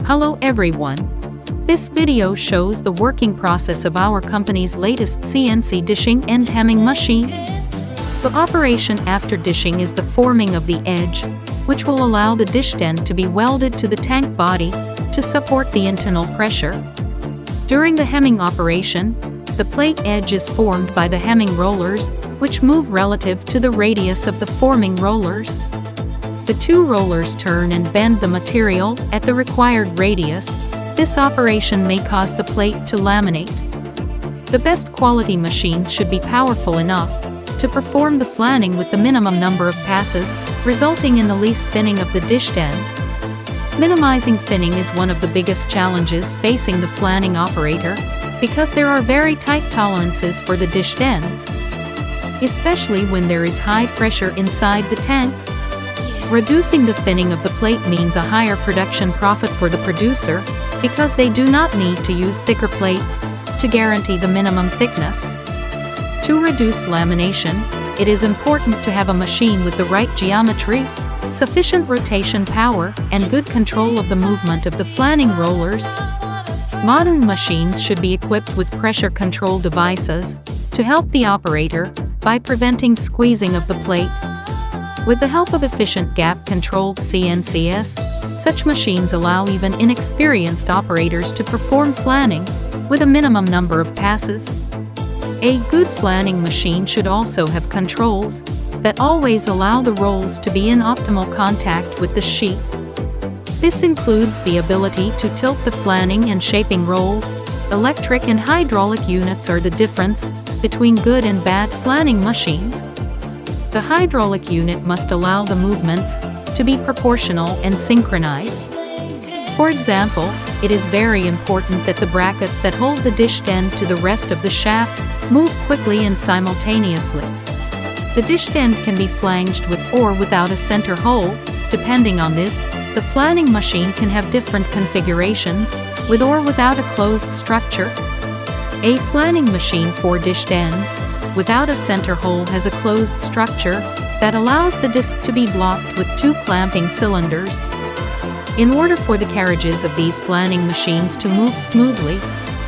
Hello everyone. This video shows the working process of our company's latest CNC dishing and hemming machine. The operation after dishing is the forming of the edge, which will allow the dish end to be welded to the tank body to support the internal pressure. During the hemming operation, the plate edge is formed by the hemming rollers, which move relative to the radius of the forming rollers. The two rollers turn and bend the material at the required radius. This operation may cause the plate to laminate. The best quality machines should be powerful enough to perform the flanning with the minimum number of passes, resulting in the least thinning of the dish end. Minimizing thinning is one of the biggest challenges facing the flanning operator, because there are very tight tolerances for the dish ends, especially when there is high pressure inside the tank. Reducing the thinning of the plate means a higher production profit for the producer, because they do not need to use thicker plates to guarantee the minimum thickness. To reduce lamination, it is important to have a machine with the right geometry, sufficient rotation power, and good control of the movement of the flanning rollers. Modern machines should be equipped with pressure control devices to help the operator by preventing squeezing of the plate. With the help of efficient gap-controlled CNCs, such machines allow even inexperienced operators to perform flanning with a minimum number of passes. A good flanning machine should also have controls that always allow the rolls to be in optimal contact with the sheet. This includes the ability to tilt the flanning and shaping rolls. Electric and hydraulic units are the difference between good and bad flanning machines. The hydraulic unit must allow the movements to be proportional and synchronized. For example, it is very important that the brackets that hold the dish end to the rest of the shaft move quickly and simultaneously. The dish end can be flanged with or without a center hole. Depending on this, the flanning machine can have different configurations, with or without a closed structure. A flanning machine for dish ends without a center hole has a closed structure that allows the disc to be blocked with two clamping cylinders. In order for the carriages of these flanning machines to move smoothly,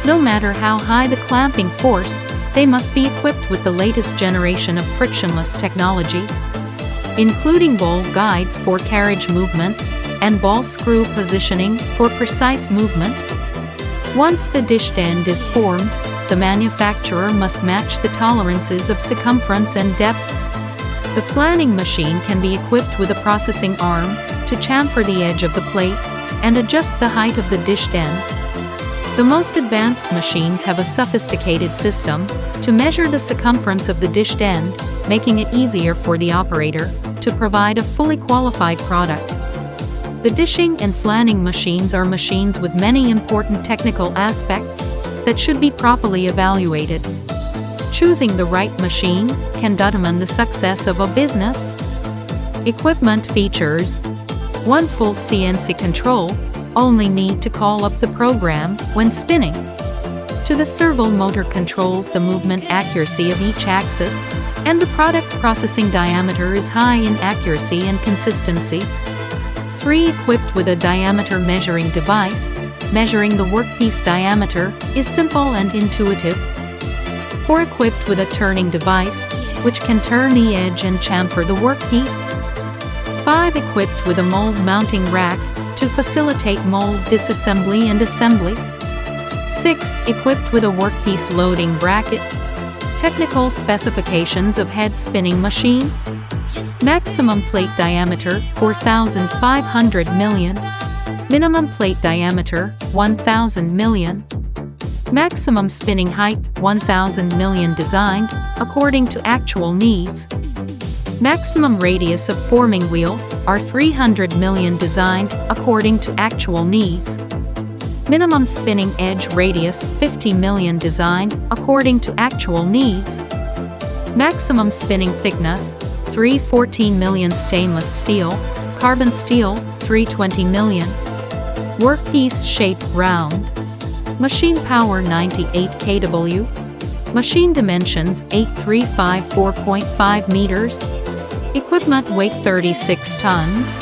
no matter how high the clamping force, they must be equipped with the latest generation of frictionless technology, including ball guides for carriage movement and ball screw positioning for precise movement. Once the dish end is formed, the manufacturer must match the tolerances of circumference and depth. The flanning machine can be equipped with a processing arm to chamfer the edge of the plate and adjust the height of the dish end. The most advanced machines have a sophisticated system to measure the circumference of the dish end, making it easier for the operator to provide a fully qualified product. The dishing and flanning machines are machines with many important technical aspects that should be properly evaluated. Choosing the right machine can determine the success of a business. Equipment features: 1 full CNC control, only need to call up the program when spinning. 2 the servo motor controls the movement accuracy of each axis, and the product processing diameter is high in accuracy and consistency. 3 equipped with a diameter measuring device, measuring the workpiece diameter is simple and intuitive. 4 equipped with a turning device, which can turn the edge and chamfer the workpiece. 5 equipped with a mold mounting rack to facilitate mold disassembly and assembly. 6 equipped with a workpiece loading bracket. Technical specifications of head spinning machine: maximum plate diameter 4,500 million, minimum plate diameter 1,000 million, maximum spinning height 1,000 million designed according to actual needs, maximum radius of forming wheel are 300 million designed according to actual needs, minimum spinning edge radius 50 million designed according to actual needs, maximum spinning thickness 314 million stainless steel, carbon steel 320 million, workpiece shape round, machine power 98 kW, Machine dimensions 8354.5 meters. Equipment weight 36 tons.